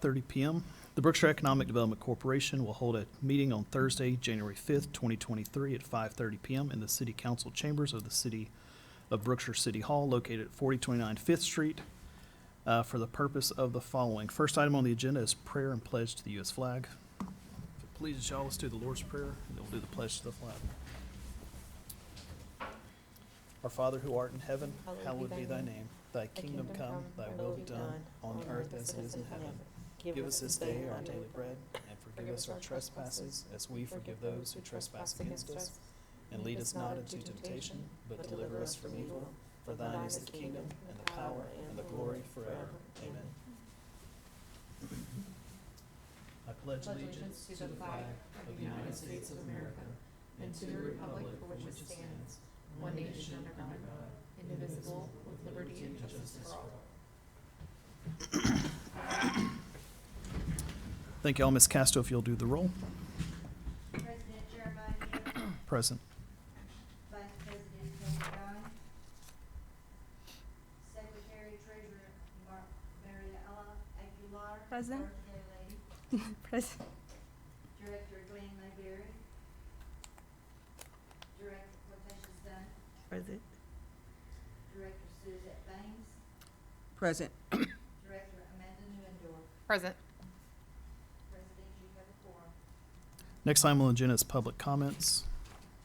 5:30 p.m. The Brookshire Economic Development Corporation will hold a meeting on Thursday, January 5th, 2023 at 5:30 p.m. in the City Council chambers of the City of Brookshire City Hall located at 4029 5th Street for the purpose of the following. First item on the agenda is prayer and pledge to the U.S. flag. If it pleases y'all, let's do the Lord's Prayer, and then we'll do the pledge to the flag. Our Father who art in heaven, hallowed be thy name. Thy kingdom come, thy will be done, on earth as it is in heaven. Give us this day our daily bread, and forgive us our trespasses, as we forgive those who trespass against us. And lead us not into temptation, but deliver us from evil. For thine is the kingdom, and the power, and the glory forever. Amen. I pledge allegiance to the flag of the United States of America, and to the republic for which it stands, one nation under God, indivisible, with liberty and justice for all. Thank you all. Ms. Casto, if you'll do the roll. President Jeremiah Neal, Present. Vice President Tony Guy, Secretary Treasurer Mariela Aguilar. Present. Birthday lady. Present. Director Glenn Mayberry. Director Quotations Dunn. Present. Director Suzette Baines. Present. Director Amanda Newendorf. Present. President, you have a quorum. Next item on the agenda is public comments.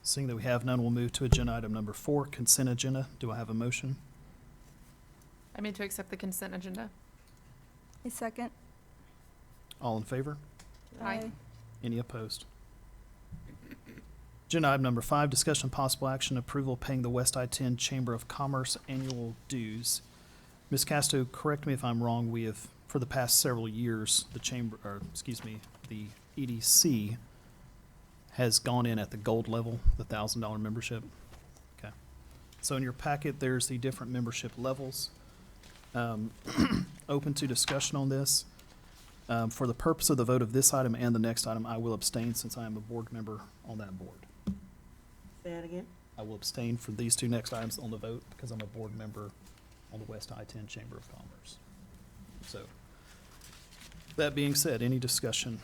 Seeing that we have none, we'll move to agenda item number 4, consent agenda. Do I have a motion? I move to accept the consent agenda. A second. All in favor? Aye. Any opposed? Agenda item number 5, discussion possible action approval paying the West I-10 Chamber of Commerce annual dues. Ms. Casto, correct me if I'm wrong, we have, for the past several years, the the EDC has gone in at the gold level, the $1,000 membership. Okay. So in your packet, there's the different membership levels. Open to discussion on this. For the purpose of the vote of this item and the next item, I will abstain since I am a board member on that board. Say that again? I will abstain for these two next items on the vote because I'm a board member on the West I-10 Chamber of Commerce. So, that being said, any discussion?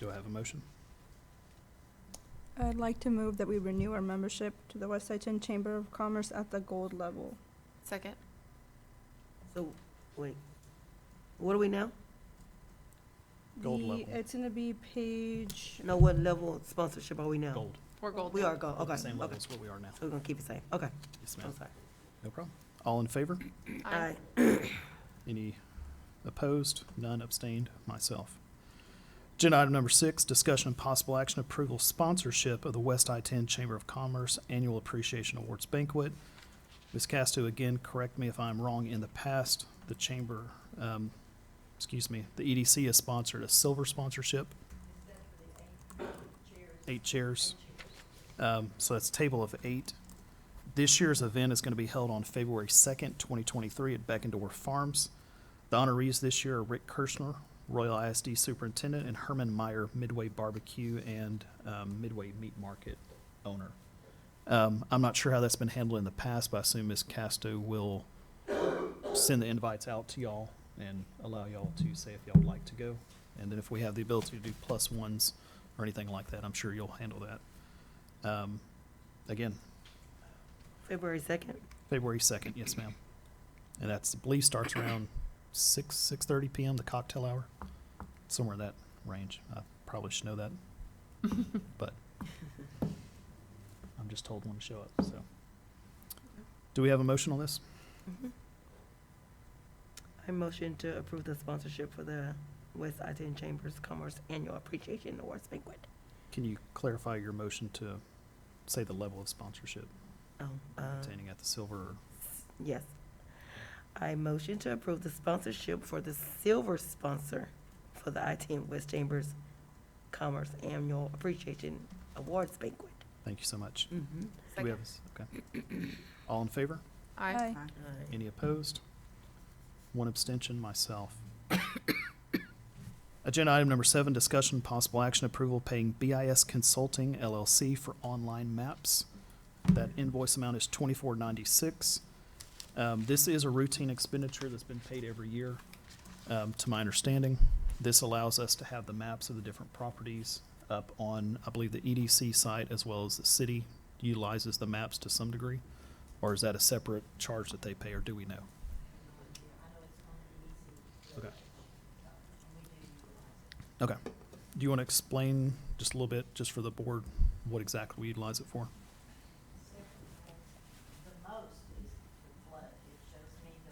Do I have a motion? I'd like to move that we renew our membership to the West I-10 Chamber of Commerce at the gold level. Second. So, wait. What are we now? Gold level. It's gonna be page, No, what level of sponsorship are we now? Gold. We're gold. We are gold, okay. Same level Okay. as what we are now. So we're gonna keep it same, okay. Yes, I'm ma'am. sorry. No problem. All in favor? Aye. Any opposed? None abstained? Myself. Agenda item number 6, discussion and possible action approval sponsorship of the West I-10 Chamber of Commerce Annual Appreciation Awards Banquet. Ms. Casto, again, correct me if I'm wrong, in the past, the chamber, the EDC has sponsored a silver sponsorship. 8 chairs. So that's a table of 8. This year's event is going to be held on February 2nd, 2023 at Beckendorf Farms. The honorees this year are Rick Kirshner, Royal ISD Superintendent, and Herman Meyer, Midway Barbecue and Midway Meat Market owner. I'm not sure how that's been handled in the past, but I assume Ms. Casto will send the invites out to y'all and allow y'all to say if y'all would like to go. And then if we have the ability to do +1s or anything like that, I'm sure you'll handle that. Again, February 2nd? February 2nd, yes, ma'am. And that's, I believe, starts around 6:30 p.m., the cocktail hour, somewhere in that range. I probably should know that, but I'm just told when to show up, so. Do we have a motion on this? Mhm. I motion to approve the sponsorship for the West I-10 Chambers Commerce Annual Appreciation Awards Banquet. Can you clarify your motion to say the level of sponsorship obtaining at the silver? Or Yes. I motion to approve the sponsorship for the silver sponsor for the I-10 West Chambers Commerce Annual Appreciation Awards Banquet. Thank you so much. Mm-hmm. Do we have, okay. All in favor? Aye. Any opposed? One abstention, myself. Agenda item number 7, discussion possible action approval paying BIS Consulting LLC for online maps. That invoice amount is $24.96. This is a routine expenditure that's been paid every year, to my understanding. This allows us to have the maps of the different properties up on, I believe, the EDC site, as well as the city utilizes the maps to some degree. Or is that a separate charge that they pay, or do we know? Okay. Okay. Do you want to explain just a little bit, just for the board, what exactly we utilize it for? The most is the flood. It shows me the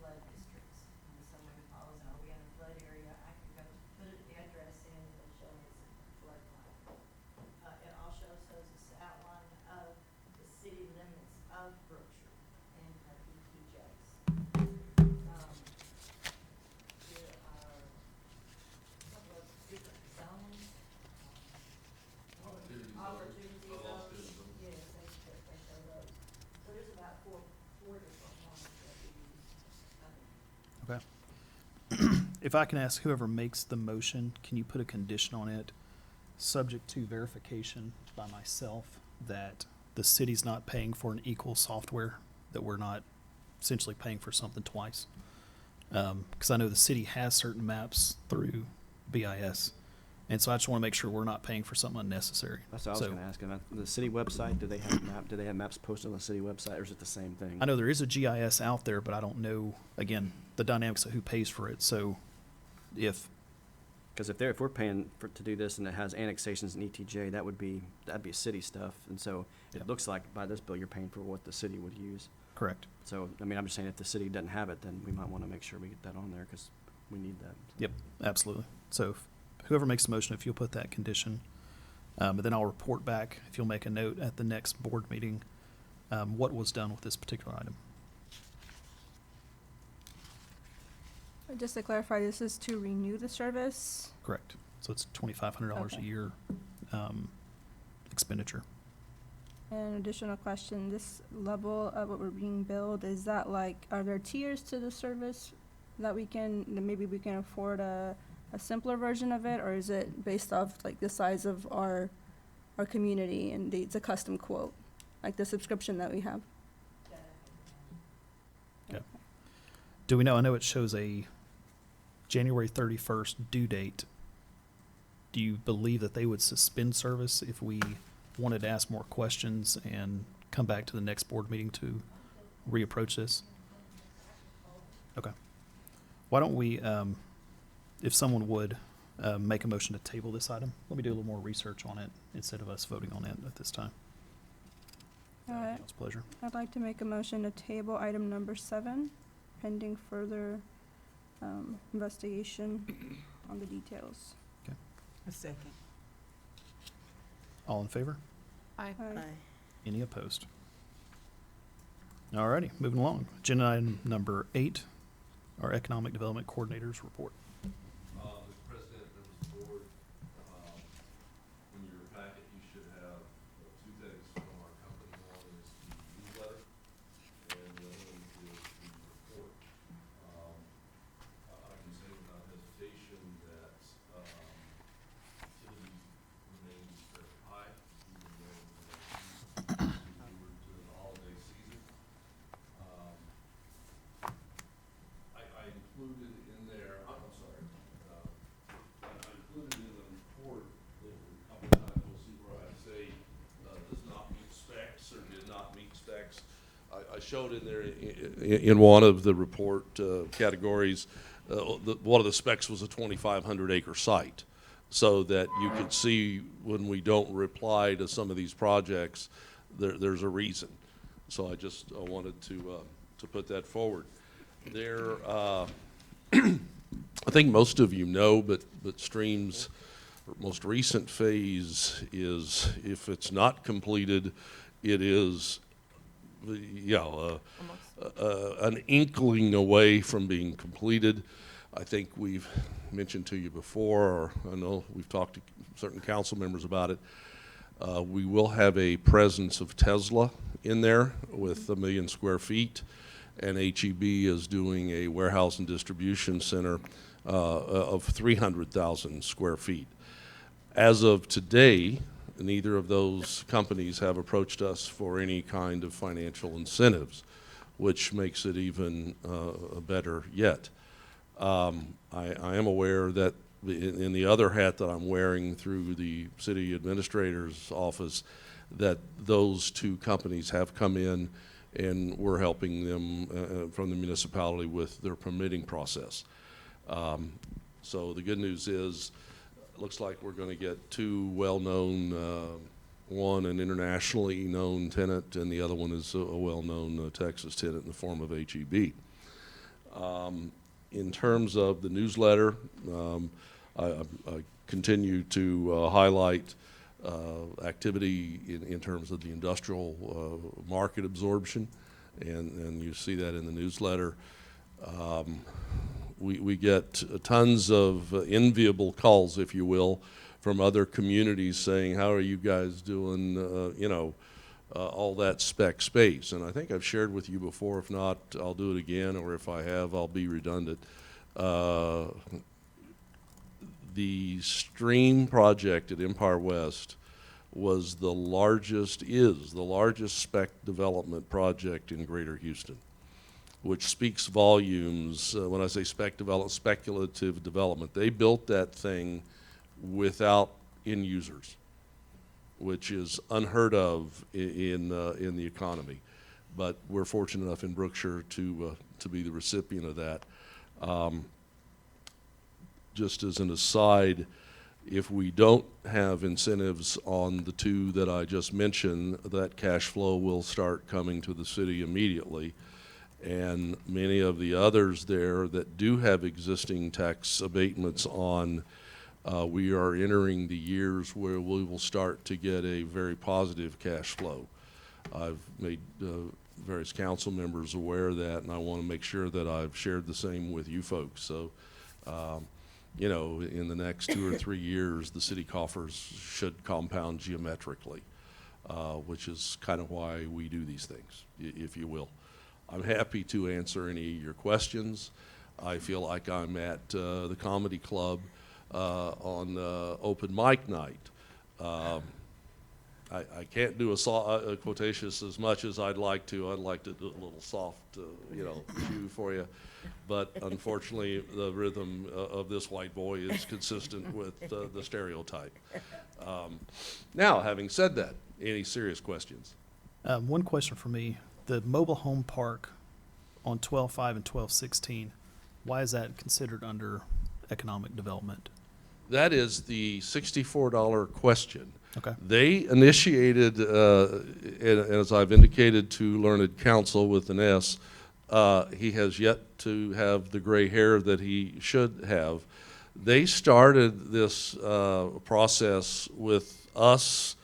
flood districts. And if someone follows, are we in a flood area? I can go put the address in and it'll show me it's flood line. It also shows us the outline of the city limits of Brookshire and of ETJs. There are a couple of different zones. Opportunity zones. Yes, they show those. So there's about four different ones that we use. Okay. If I can ask whoever makes the motion, can you put a condition on it, subject to verification by myself, that the city's not paying for an equal software, that we're not essentially paying for something twice? Because I know the city has certain maps through BIS, and so I just want to make sure we're not paying for something unnecessary. That's what I was So, going to ask. And the city website, do they have maps posted on the city website, or is it the same thing? I know there is a GIS out there, but I don't know, again, the dynamics of who pays for it. So if, Because if we're paying to do this and it has annexations and ETJ, that'd be city stuff. And so Yeah. it looks like by this bill, you're paying for what the city would use. correct. So, I mean, I'm just saying if the city doesn't have it, then we might want to make sure we get that on there because we need that. Yep, absolutely. So whoever makes the motion, if you'll put that condition, but then I'll report back, if you'll make a note at the next board meeting, what was done with this particular item. Just to clarify, this is to renew the service? Correct. So it's $2,500 a Okay. year expenditure. An additional question, this level of what we're being billed, is that like, are there tiers to the service that maybe we can afford a simpler version of it, or is it based off like the size of our community and it's a custom quote, like the subscription that we have? Okay. Do we know, I know it shows a January 31st due date. Do you believe that they would suspend service if we wanted to ask more questions and come back to the next board meeting to reapproach this? Okay. Why don't we, if someone would make a motion to table this item, let me do a little more research on it instead of us voting on it at this time. All right. It's a pleasure. I'd like to make a motion to table item number 7, pending further investigation on the details. A second. All in favor? Aye. Aye. Any opposed? All righty, moving along. Agenda item number 8, our Economic Development Coordinator's report. Mr. President, members of the board, in your packet, you should have two things from our company. One is the newsletter, and the other one is the report. I can say without hesitation that utilities remains very high, even though we're to the holiday season. I included in there, I'm sorry, I included in the report, a couple of times you'll see where I say, does not meet specs or did not meet specs. I showed in there in one of the report categories, one of the specs was a 2,500 acre site. So that you could see when we don't reply to some of these projects, there's a reason. So I just wanted to put that forward. There, I think most of you know, but Stream's most recent phase is, if it's not completed, it is, Almost. an inkling away from being completed. I think we've mentioned to you before, or I know we've talked to certain council members about it. We will have a presence of Tesla in there with 1 million square feet, and HEB is doing a warehouse and distribution center of 300,000 square feet. As of today, neither of those companies have approached us for any kind of financial incentives, which makes it even better yet. I am aware that in the other hat that I'm wearing through the city administrator's office, that those two companies have come in and we're helping them from the municipality with their permitting process. So the good news is, it looks like we're going to get two well-known, one an internationally known tenant, and the other one is a well-known Texas tenant in the form of HEB. In terms of the newsletter, I continue to highlight activity in terms of the industrial market absorption, and you see that in the newsletter. We get tons of enviable calls, if you will, from other communities saying, how are you guys doing, all that spec space? And I think I've shared with you before. If not, I'll do it again, or if I have, I'll be redundant. The Stream project at Empire West is the largest spec development project in Greater Houston, which speaks volumes. When I say speculative development, they built that thing without end users, which is unheard of in the economy. But we're fortunate enough in Brookshire to be the recipient of that. Just as an aside, if we don't have incentives on the two that I just mentioned, that cash flow will start coming to the city immediately. And many of the others there that do have existing tax abatements on, we are entering the years where we will start to get a very positive cash flow. I've made various council members aware of that, and I want to make sure that I've shared the same with you folks. So, in the next 2 or 3 years, the city coffers should compound geometrically, which is kind of why we do these things, if you will. I'm happy to answer any of your questions. I feel like I'm at the comedy club on open mic night. I can't do a quotacious as much as I'd like to. I'd like to do a little soft, chew for you. But unfortunately, the rhythm of this white boy is consistent with the stereotype. Now, having said that, any serious questions? One question for me. The mobile home park on 12.5 and 12.16, why is that considered under economic development? That is the $64 question. Okay. They initiated, and as I've indicated to learned counsel with an S, he has yet to have the gray hair that he should have. They started this process with us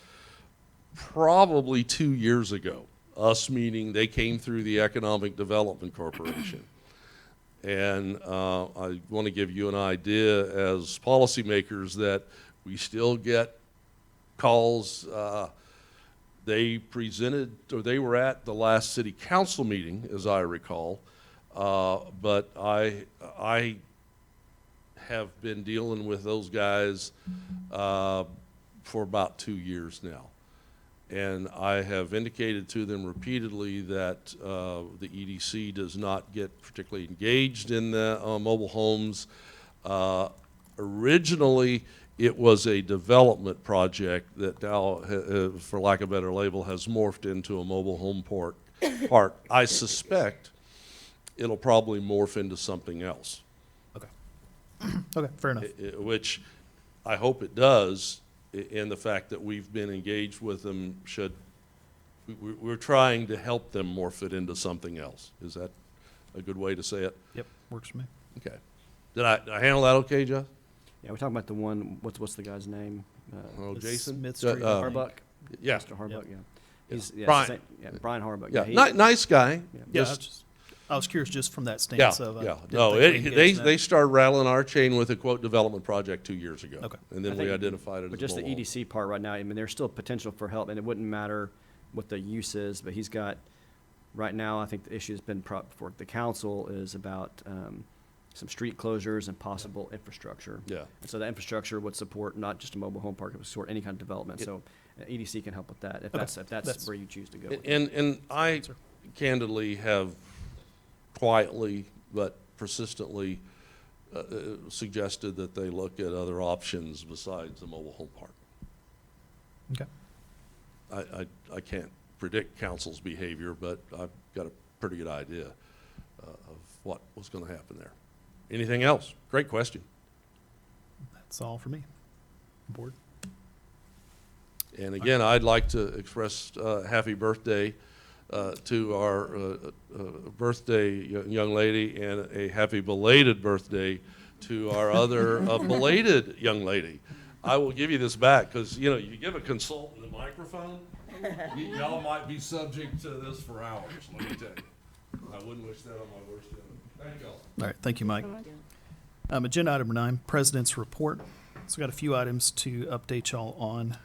probably 2 years ago. Us meaning they came through the Economic Development Corporation. And I want to give you an idea as policymakers that we still get calls. They presented, or they were at the last city council meeting, as I recall. But I have been dealing with those guys for about 2 years now. And I have indicated to them repeatedly that the EDC does not get particularly engaged in the mobile homes. Originally, it was a development project that now, for lack of a better label, has morphed into a mobile home park. I suspect it'll probably morph into something else. Okay. Okay, fair enough. Which I hope it does. In the fact that we've been engaged with them, we're trying to help them morph it into something else. Is that a good way to say it? Yep, works for me. Okay. Did I handle that okay, Jeff? Yeah, we're talking about the one, what's the guy's name? Oh, The Jason? Smith Street, I think. Harbuck? Yeah. Mr. Harbuck, yeah. He's, yeah, Brian. Brian Harbuck. Yeah, he- nice guy. Yeah, Just- I was curious just from that Yeah, stance of. yeah. didn't No, think we engaged in that. they started rattling our chain with a quote development project 2 years ago. Okay. And then I we think- identified it as But just the mobile home. EDC part right now, I mean, there's still potential for help, and it wouldn't matter what the use is, but he's got, right now, I think the issue has been for the council is about some street closures and possible infrastructure. Yeah. And so that infrastructure would support not just a mobile home park, it would support any kind of development. It- So EDC can help with that if Okay. that's That's- where you choose to go. with it. And I candidly have quietly but persistently suggested that they look at other options besides the mobile home park. Okay. I can't predict council's behavior, but I've got a pretty good idea of what was going to happen there. Anything else? Great question. That's all for me. Board? And again, I'd like to express happy birthday to our birthday young lady, and a happy belated birthday to our other belated young lady. I will give you this back, because, you know, you give a consultant a microphone, y'all might be subject to this for hours, let me tell you. I wouldn't wish that on my worst enemy. Thank y'all. All right, thank you, Mike. Agenda item 9, President's Report. So we got a few items to update y'all on.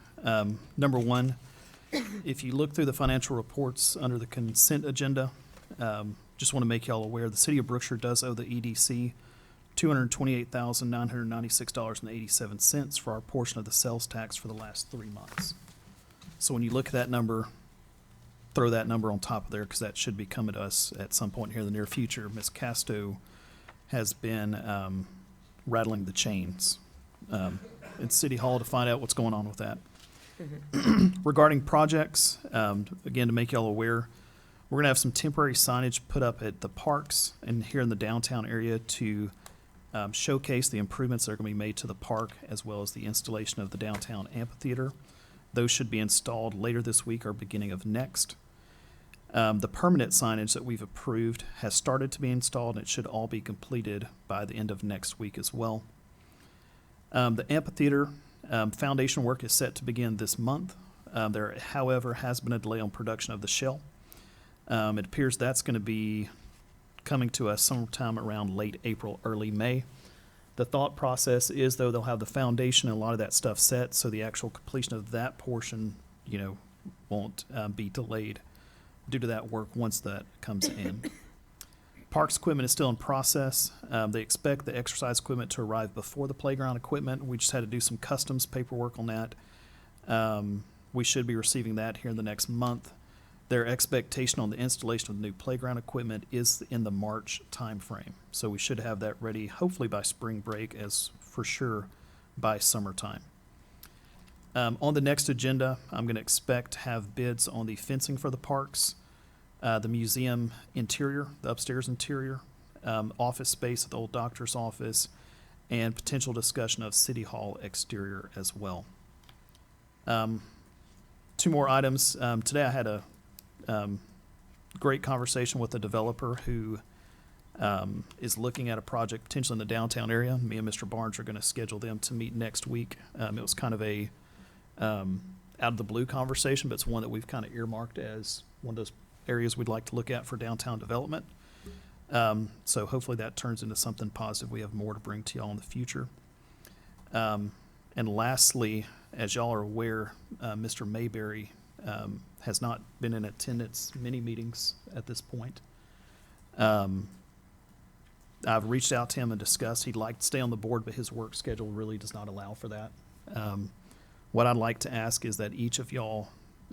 Number 1, if you look through the financial reports under the consent agenda, just want to make y'all aware, the city of Brookshire does owe the EDC $228,996.87 for our portion of the sales tax for the last 3 months. So when you look at that number, throw that number on top of there, because that should be coming to us at some point here in the near future. Ms. Casto has been rattling the chains in City Hall to find out what's going on with that. Regarding projects, again, to make y'all aware, we're gonna have some temporary signage put up at the parks and here in the downtown area to showcase the improvements that are gonna be made to the park, as well as the installation of the downtown amphitheater. Those should be installed later this week or beginning of next. The permanent signage that we've approved has started to be installed, and it should all be completed by the end of next week as well. The amphitheater foundation work is set to begin this month. There, however, has been a delay on production of the shell. It appears that's going to be coming to us sometime around late April, early May. The thought process is, though, they'll have the foundation and a lot of that stuff set, so the actual completion of that portion, you know, won't be delayed due to that work once that comes in. Parks equipment is still in process. They expect the exercise equipment to arrive before the playground equipment. We just had to do some customs paperwork on that. We should be receiving that here in the next month. Their expectation on the installation of the new playground equipment is in the March timeframe. So we should have that ready, hopefully by spring break, as for sure by summertime. On the next agenda, I'm going to expect to have bids on the fencing for the parks, the museum interior, the upstairs interior, office space at the old doctor's office, and potential discussion of City Hall exterior as well. 2 more items. Today I had a great conversation with a developer who is looking at a project potentially in the downtown area. Me and Mr. Barnes are going to schedule them to meet next week. It was kind of a out of the blue conversation, but it's one that we've kind of earmarked as one of those areas we'd like to look at for downtown development. So hopefully that turns into something positive. We have more to bring to y'all in the future. And lastly, as y'all are aware, Mr. Mayberry has not been in attendance many meetings at this point. I've reached out to him and discussed he'd like to stay on the board, but his work schedule really does not allow for that. What I'd like to ask is that each of y'all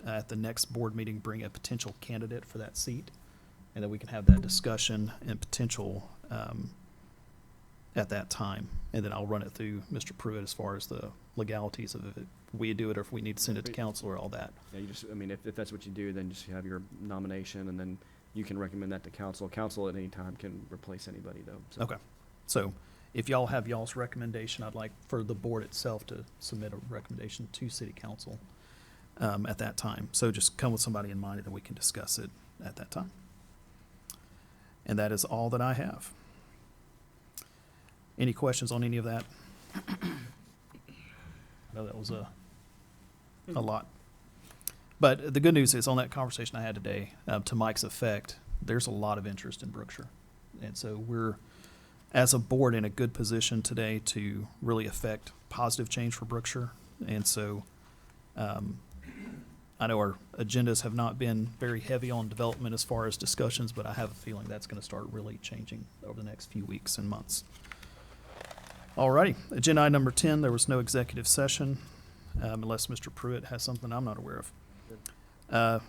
at the next board meeting bring a potential candidate for that seat, and that we can have that discussion and potential at that time. And then I'll run it through Mr. Pruitt as far as the legalities of if we do it or if we need to send it to council or all that. Yeah, you just, I mean, if that's what you do, then just have your nomination, and then you can recommend that to council. Council at any time can replace anybody, though. So. Okay. So if y'all have y'all's recommendation, I'd like for the board itself to submit a recommendation to city council at that time. So just come with somebody in mind and then we can discuss it at that time. And that is all that I have. Any questions on any of that? I know that was a lot. But the good news is on that conversation I had today, to Mike's effect, there's a lot of interest in Brookshire. And so we're, as a board, in a good position today to really affect positive change for Brookshire. And so I'm I know our agendas have not been very heavy on development as far as discussions, but I have a feeling that's going to start really changing over the next few weeks and months. Alrighty, agenda item number 10, there was no executive session, unless Mr. Pruitt has something I'm not aware of.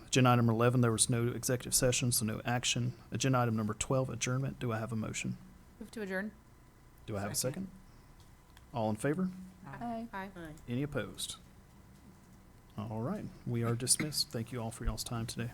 Agenda item number 11, there was no executive session, so no action. Agenda item number 12, adjournment. Do I have a motion? Move to adjourn. Do I have a second? All in favor? Aye. Aye. Any opposed? All right, we are dismissed. Thank you all for y'all's time today.